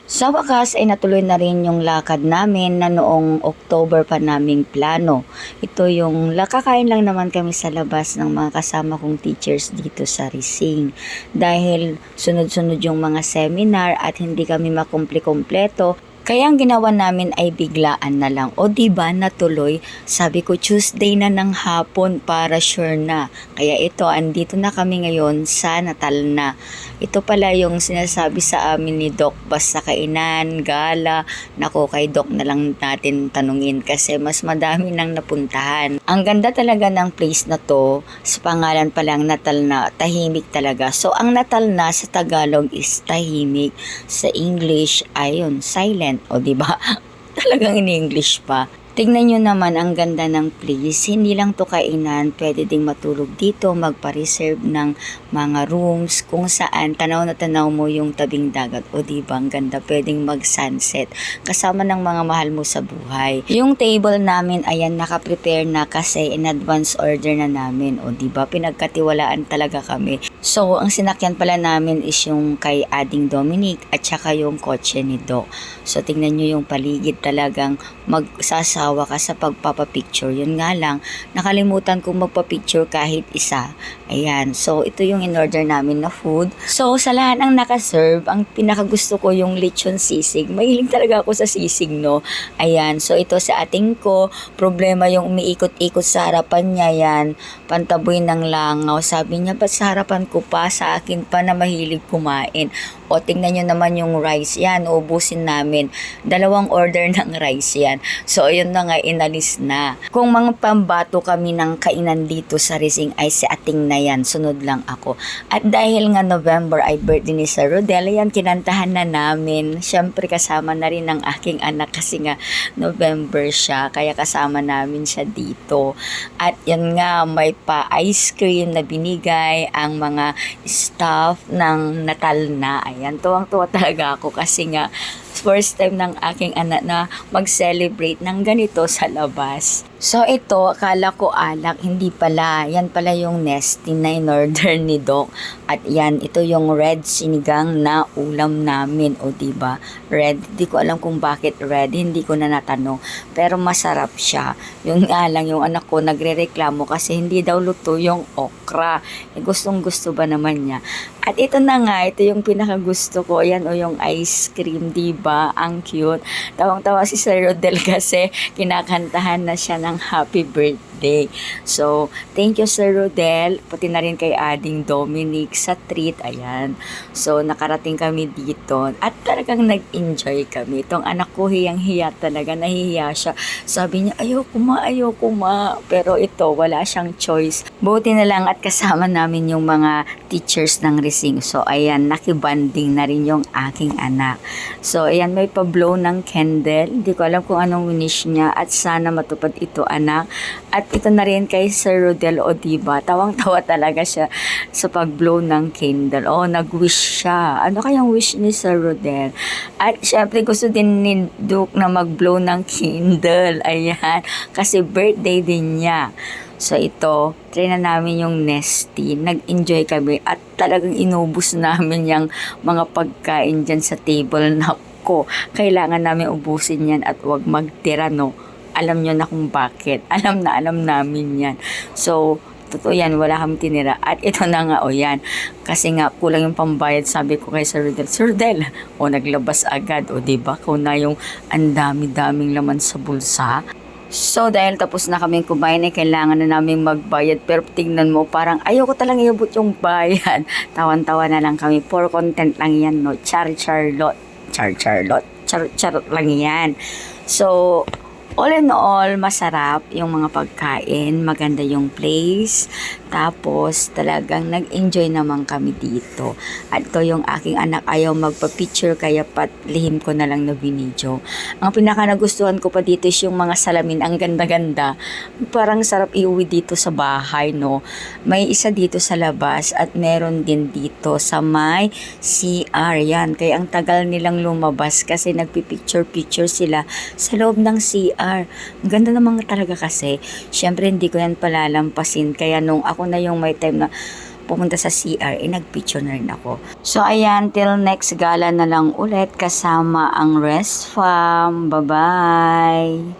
Sa wakas ay natuloy na rin yung lakad namin na noong October pa naming plano. Ito yung kakain lang naman kami sa labas ng mga kasama kong teachers dito sa Rising. Dahil sunod-sunod yung mga seminar at hindi kami makumpli-kompleto, kaya ang ginawa namin ay biglaan na lang. O diba natuloy? Sabi ko Tuesday na ng hapon para sure na. Kaya ito, andito na kami ngayon sa Natal na. Ito pala yung sinasabi sa amin ni Doc, basta kainan, gala. Naku, kay Doc na lang natin tanungin kasi mas madami nang napuntahan. Ang ganda talaga ng place na to. Sa pangalan pa lang Natal na, tahimik talaga. So ang Natal na sa Tagalog is tahimik. Sa English, ayun, silent. O diba? Talagang in-English pa. Tingnan nyo naman ang ganda ng place. Hindi lang to kainan, pwede ding matulog dito, magpa-reserve ng mga rooms kung saan tanaw na tanaw mo yung tabing dagat. O diba, ang ganda, pwedeng mag-sunset kasama ng mga mahal mo sa buhay. Yung table namin, ayan, naka-prepare na kasi in advance order na namin. O diba, pinagkatiwalaan talaga kami. So, ang sinakyan pala namin is yung kay Ading Dominic at saka yung kotse ni Doc. So, tingnan nyo yung paligid, talagang magsasawa ka sa pagpapapicture. Yun nga lang, nakalimutan kong magpapicture kahit isa. Ayan, so ito yung in-order namin na food. So, sa lahat ng nakaserve, ang pinakagusto ko yung lechon sisig. Mahilig talaga ako sa sisig, no? Ayan, so ito sa ating ko, problema yung umiikot-ikot sa harapan niya yan, pantaboy ng langaw. Sabi niya, ba't sa harapan ko pa, sa akin pa na mahilig kumain? O, tingnan nyo naman yung rice yan, ubusin namin. 2 order ng rice yan. So, yun na nga, inalis na. Kung mga pambato kami ng kainan dito sa Rising ay si ating na yan, sunod lang ako. At dahil nga November ay birthday ni Sir Rodel, yan, kinantahan na namin. Siyempre, kasama na rin ang aking anak kasi nga November siya, kaya kasama namin siya dito. At yan nga, may pa ice cream na binigay ang mga staff ng Natal na. Ayan, tuwang-tuwa talaga ako kasi nga first time ng aking anak na mag-celebrate ng ganito sa labas. So ito, akala ko alak, hindi pala. Yan pala yung nesty na in-order ni Doc. At yan, ito yung red sinigang na ulam namin. O diba? Red. Hindi ko alam kung bakit red. Hindi ko na natanong. Pero masarap siya. Yung nga lang, yung anak ko nagre-reklamo kasi hindi daw luto yung okra. Eh, gustong gusto ba naman niya? At ito na nga, ito yung pinakagusto ko. Ayan o yung ice cream, diba? Ang cute. Tawang-tawa si Sir Rodel kasi kinakantahan na siya ng happy birthday. So, thank you Sir Rodel. Pati na rin kay Ading Dominic sa treat. Ayan. So, nakarating kami dito. At talagang nag-enjoy kami. Itong anak ko hiyang-hiya talaga. Nahihiya siya. Sabi niya, ayoko ma. Pero ito, wala siyang choice. Buti na lang at kasama namin yung mga teachers ng Rising. So, ayan, nakibanding na rin yung aking anak. So, ayan, may pa-blow ng candle. Hindi ko alam kung anong winish niya at sana matupad ito, anak. At ito na rin kay Sir Rodel, o diba? Tawang-tawa talaga siya sa pag-blow ng candle. Oh, nag-wish siya. Ano kayang wish ni Sir Rodel? At syempre, gusto din ni Duke na mag-blow ng candle. Ayan, kasi birthday din niya. So ito, try na namin yung nesty. Nag-enjoy kami at talagang inubos namin yung mga pagkain dyan sa table. Nako, kailangan namin ubusin yan at wag magtira, no? Alam nyo na kung bakit. Alam namin yan. So, totoo yan, wala kami tinira. At ito na nga, o yan. Kasi nga, kulang yung pambayad, sabi ko kay Sir Rodel. Sir Rodel, o naglabas agad. O diba, kung na yung andami-daming laman sa bulsa. So, dahil tapos na kaming kumain, ay kailangan na namin magbayad. Pero tingnan mo, parang ayoko talagang iabot yung bayad. Tawan-tawa na lang kami. For content lang yan, no? Char-charlot lang yan. So, all in all, masarap yung mga pagkain. Maganda yung place. Tapos, talagang nag-enjoy naman kami dito. At ito yung aking anak, ayaw magpa-picture, kaya lihim ko na lang na binidyo. Ang pinaka nagustuhan ko pa dito is yung mga salamin. Ang ganda-ganda. Parang sarap iuwi dito sa bahay, no? May isa dito sa labas at meron din dito sa may CR. Yan. Kaya ang tagal nilang lumabas kasi nagpipicture-picture sila sa loob ng CR. Ang ganda naman talaga kasi. Syempre, hindi ko yan palalampasin. Kaya nung ako na yung may time na pumunta sa CR, nagpicture na rin ako. So ayan, till next gala na lang ulit kasama ang Rest Fam. Bye-bye!